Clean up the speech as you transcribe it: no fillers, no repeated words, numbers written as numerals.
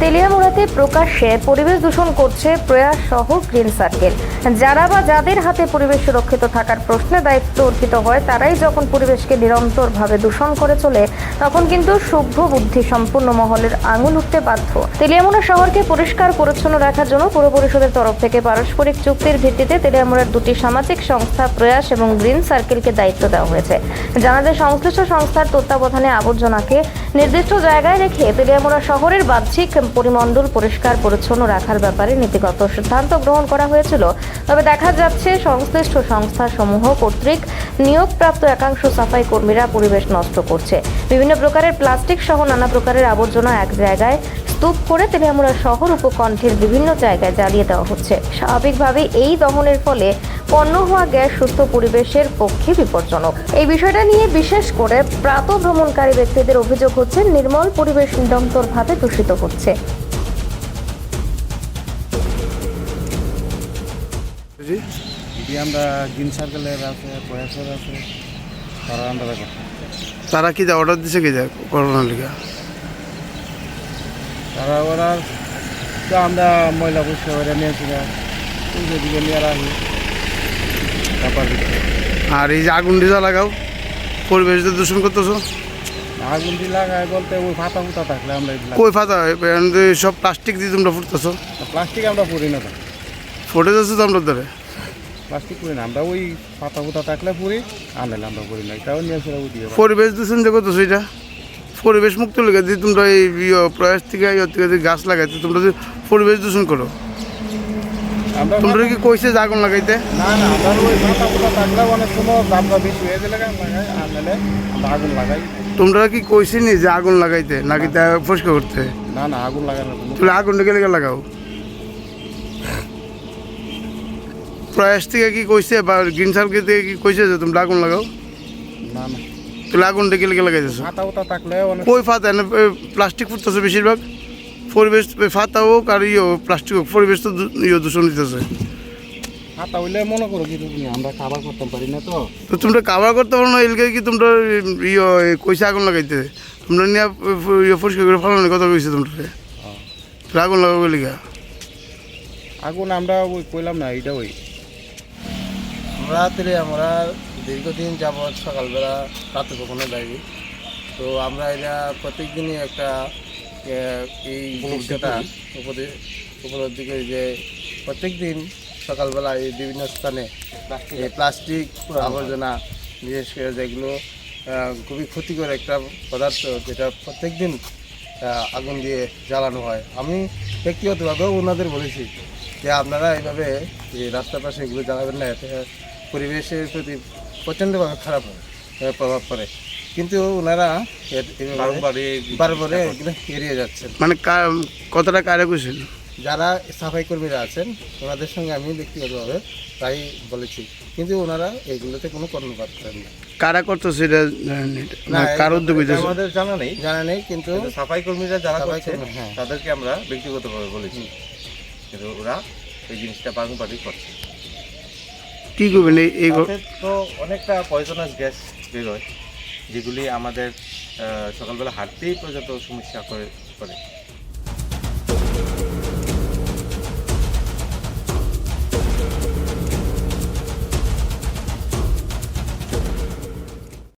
তেলিয়ামুড়াতে প্রকাশ্যে পরিবেশ দূষণ করছে প্রয়াস সহ গ্রিন সার্কেল। যারা বা যাদের হাতে পরিবেশ সুরক্ষিত থাকার প্রশ্নে দায়িত্ব অর্পিত হয় তারাই যখন পরিবেশকে নিরন্তরভাবে দূষণ করে চলে তখন কিন্তু শুভ্র বুদ্ধি সম্পূর্ণ মহলের আঙুল উঠতে বাধ্য। তেলিয়ামুড়া শহরকে পরিষ্কার পরিচ্ছন্ন রাখার জন্য পৌর পরিষদের তরফ থেকে পারস্পরিক চুক্তির ভিত্তিতে তেলিয়ামুড়ার দুটি সামাজিক সংস্থা প্রয়াস এবং গ্রিন সার্কেলকে দায়িত্ব দেওয়া হয়েছে। জানা যায় সংশ্লিষ্ট সংস্থার তত্ত্বাবধানে আবর্জনাকে নির্দিষ্ট জায়গায় রেখে তেলিয়ামুড়া শহরের বাহ্যিক পরিমণ্ডল পরিষ্কার পরিচ্ছন্ন রাখার ব্যাপারে নীতিগত সিদ্ধান্ত গ্রহণ করা হয়েছিল। তবে দেখা যাচ্ছে সংশ্লিষ্ট সংস্থা সমূহ কর্তৃক নিয়োগপ্রাপ্ত একাংশ সাফাই কর্মীরা পরিবেশ নষ্ট করছে। বিভিন্ন প্রকারের প্লাস্টিক সহ নানা প্রকারের আবর্জনা এক জায়গায় স্তূপ করে তেলিয়ামুড়া শহর উপকণ্ঠের বিভিন্ন জায়গায় জ্বালিয়ে দেওয়া হচ্ছে। স্বাভাবিকভাবেই এই দহনের ফলে পণ্য হওয়া গ্যাস সুস্থ পরিবেশের পক্ষে বিপজ্জনক। এই বিষয়টা নিয়ে বিশেষ করে প্রাতঃ ভ্রমণকারী ব্যক্তিদের অভিযোগ হচ্ছে নির্মল পরিবেশ নিরন্তরভাবে দূষিত হচ্ছে। আমরা গ্রিন সার্কেলের আছে, প্রয়াসের আছে, তারা আমরা তারা কি যা অর্ডার দিছে কি যা করোনার লিগা তারা ওরা তো আমরা ময়লা পরিষ্কার করে নিয়েছিলাম দিকে নিয়ে রাখি তারপর আর এই যে আগুন ডিজা লাগাও পরিবেশ যে দূষণ করতেছো। আগুন দিয়ে লাগায় বলতে ওই ফাতা ফুতা থাকলে আমরা কই ফাতা সব প্লাস্টিক দিয়ে তোমরা ফুটতেছো। প্লাস্টিক আমরা পুরি না, ফুটে যাচ্ছে তো আমরা ধরে প্লাস্টিক পুরি না, আমরা ওই ফাতা ফুতা থাকলে পুরি আনলে আমরা পুরি না, এটাও নিয়েছিল দিয়ে পরিবেশ দূষণ যে করতেছো এটা পরিবেশ মুক্ত লেগে দিয়ে তোমরা এই প্রয়াস থেকে যে গাছ লাগাইতে তোমরা যে পরিবেশ দূষণ করো। তোমরা কি কইছে যে আগুন লাগাইতে? না না, আমরা ওই ফাতা ফুতা থাকলে অনেক সময় দামটা বেশি হয়ে গেলে লাগাই আনলে আমরা আগুন লাগাই। তোমরা কি কইছি নি যে আগুন লাগাইতে নাকি তা পরিষ্কার করতে? না না, আগুন লাগানো তাহলে আগুন লেগে লেগে লাগাও। প্রয়াস থেকে কি কইছে বা গ্রিন সার্কেল থেকে কি কইছে যে তোমরা আগুন লাগাও? না না, তাহলে আগুন ডেকে লেগে লাগাইতেছো। ফাতা ফুতা থাকলে অনেক কই ফাতা প্লাস্টিক ফুটতেছে বেশিরভাগ। পরিবেশ ফাতা হোক আর প্লাস্টিক হোক পরিবেশ তো দূষণ দিতেছে। ফাতা হইলে মনে করো কি তুমি আমরা খাবার করতে পারি না, তো তোমরা কাভার করতে পারো না এলকে কি তোমরা কইছে আগুন লাগাইতে তোমরা নিয়ে পরিষ্কার করে ফেলানোর কথা কইছে তোমরা আগুন লাগাবো লিগা। আগুন আমরা ওই কইলাম না, এইটা ওই আমরা দীর্ঘদিন যাবৎ সকালবেলা প্রাতঃ ভ্রমণে যাই। তো আমরা এটা প্রত্যেক দিনই একটা এই জিনিসটা উপলব্ধি করি যে প্রত্যেক দিন সকালবেলা এই বিভিন্ন স্থানে এই প্লাস্টিক আবর্জনা বিশেষ করে যেগুলো খুবই ক্ষতিকর একটা পদার্থ যেটা প্রত্যেক দিন আগুন দিয়ে জ্বালানো হয়। আমি ব্যক্তিগতভাবেও ওনাদের বলেছি যে আপনারা এইভাবে এই রাস্তার পাশে এগুলো জ্বালাবেন না, এতে পরিবেশের প্রতি প্রচণ্ডভাবে খারাপ প্রভাব পড়ে, কিন্তু ওনারা বারবারে এগুলো এড়িয়ে যাচ্ছেন। মানে কতটা কারে কইছেন? যারা সাফাই কর্মীরা আছেন ওনাদের সঙ্গে আমি ব্যক্তিগতভাবে তাই বলেছি, কিন্তু ওনারা এগুলোতে কোনো কর্ণপাত করেন না। কারা করতেছে এটা না কার উদ্যোগ হইতেছে আমাদের জানা নেই, কিন্তু সাফাই কর্মীরা যারা সাফাই করছে কর্মী, হ্যাঁ, তাদেরকে আমরা ব্যক্তিগতভাবে বলেছি, কিন্তু ওরা এই জিনিসটা বাগুনবাড়ি করছে। কি করবেন এই তাতে তো অনেকটা পয়জনাস গ্যাস বেরোয় যেগুলি আমাদের সকালবেলা হাঁটতেই পর্যন্ত সমস্যা করে।